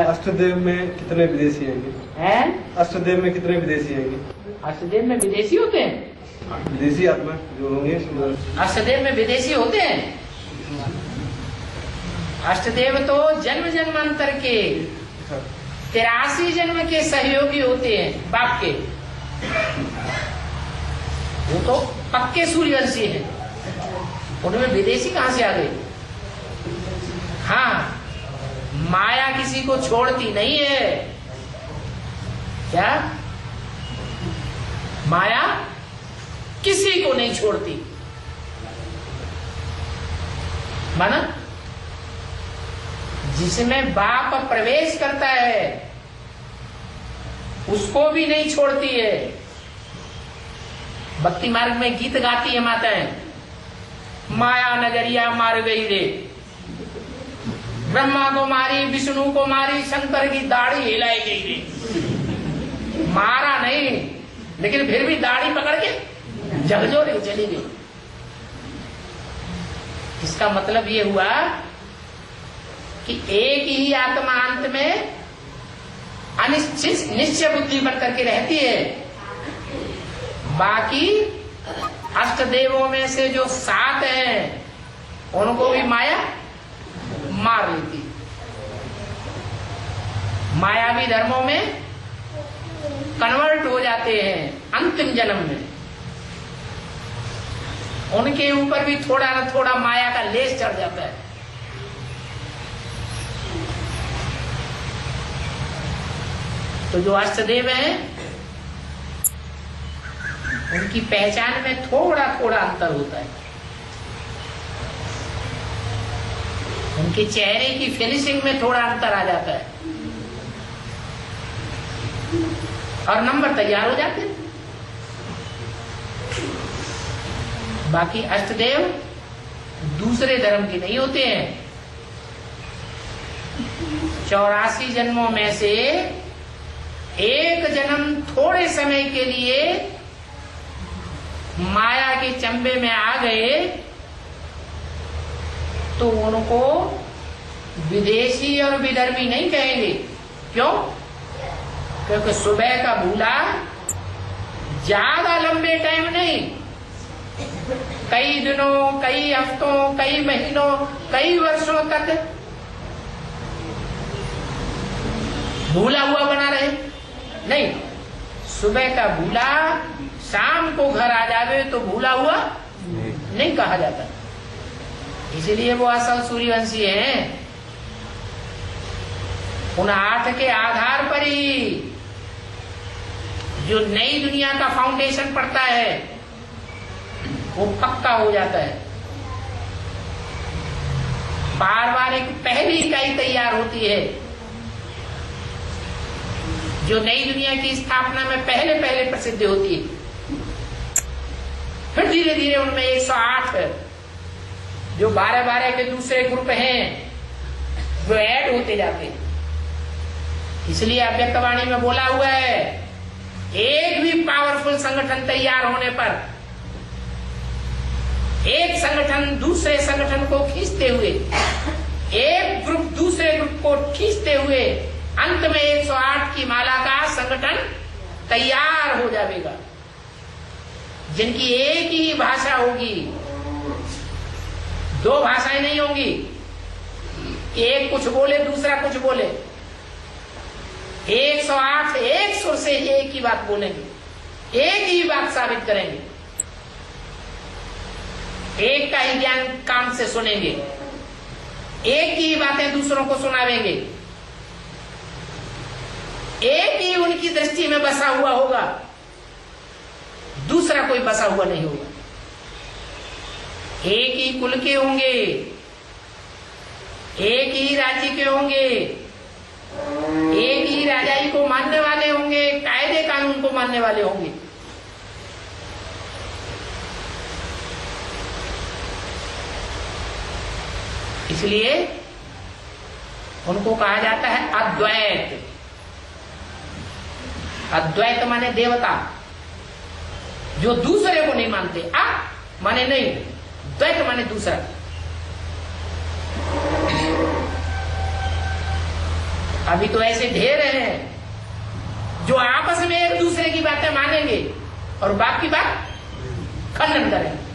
अष्टदेव में कितने विदेशी हैं? अष्टदेव में कितने विदेशी हैं? अष्टदेव में विदेशी होते हैं, विदेशी आत्मा जो होंगे। अष्टदेव में विदेशी होते हैं। अष्टदेव तो जन्म जन्मांतर के 83 जन्म के सहयोगी होते हैं बाप के। वो तो पक्के सूर्यवंशी हैं, उनमें विदेशी कहां से आ गए? हाँ, माया किसी को छोड़ती नहीं है। क्या माया किसी को नहीं छोड़ती? माना जिसमें बाप प्रवेश करता है उसको भी नहीं छोड़ती है। भक्ति मार्ग में गीत गाती है माताएं, माया नगरिया मार गई रे, ब्रह्मा को मारी, विष्णु को मारी, शंकर की दाढ़ी हिलाई गई रे। मारा नहीं, लेकिन फिर भी दाढ़ी पकड़ के झकझोर चली गई। इसका मतलब ये हुआ कि एक ही आत्मा अंत में अनिश्चित निश्चय बुद्धि बन करके रहती है। बाकी अष्टदेवों में से जो 7 हैं उनको भी माया मार लेती। मायावी धर्मों में कन्वर्ट हो जाते हैं अंतिम जन्म में। उनके ऊपर भी थोड़ा न थोड़ा माया का लेस चढ़ जाता है। तो जो अष्टदेव हैं उनकी पहचान में थोड़ा थोड़ा अंतर होता है। उनके चेहरे की फिनिशिंग में थोड़ा अंतर आ जाता है और नंबर तैयार हो जाते हैं। बाकी अष्टदेव दूसरे धर्म के नहीं होते हैं। 84 जन्मों में से एक जन्म थोड़े समय के लिए माया के चंबे में आ गए तो उनको विदेशी और विधर्मी नहीं कहेंगे। क्यों? क्योंकि सुबह का भूला ज्यादा लंबे टाइम नहीं, कई दिनों, कई हफ्तों, कई महीनों, कई वर्षों तक भूला हुआ बना रहे नहीं। सुबह का भूला शाम को घर आ जावे तो भूला हुआ नहीं कहा जाता। इसलिए वो असल सूर्यवंशी हैं। उन 8 के आधार पर ही जो नई दुनिया का फाउंडेशन पड़ता है वो पक्का हो जाता है। पारिवारिक पहली इकाई तैयार होती है जो नई दुनिया की स्थापना में पहले पहले प्रसिद्ध होती है। फिर धीरे धीरे उनमें 108 जो 12-12 के दूसरे ग्रुप हैं वो ऐड होते जाते हैं। इसलिए अव्यक्तवाणी में बोला हुआ है, एक भी पावरफुल संगठन तैयार होने पर एक संगठन दूसरे संगठन को खींचते हुए, एक ग्रुप दूसरे ग्रुप को खींचते हुए अंत में 108 की माला का संगठन तैयार हो जाएगा, जिनकी एक ही भाषा होगी, 2 भाषाएं नहीं होंगी। एक कुछ बोले, दूसरा कुछ बोले। 108 एक सुर से एक ही बात बोलेंगे, एक ही बात साबित करेंगे, एक का ही ज्ञान काम से सुनेंगे, एक ही बातें दूसरों को सुनावेंगे, एक ही उनकी दृष्टि में बसा हुआ होगा, दूसरा कोई बसा हुआ नहीं होगा। एक ही कुल के होंगे, एक ही राज्य के होंगे, एक ही राजाई को मानने वाले होंगे, कायदे कानून को मानने वाले होंगे। इसलिए उनको कहा जाता है अद्वैत। अद्वैत माने देवता, जो दूसरे को नहीं मानते। माने नहीं, द्वैत माने दूसरा। अभी तो ऐसे ढेर हैं जो आपस में एक दूसरे की बातें मानेंगे और बाकी बात खंडन करेंगे।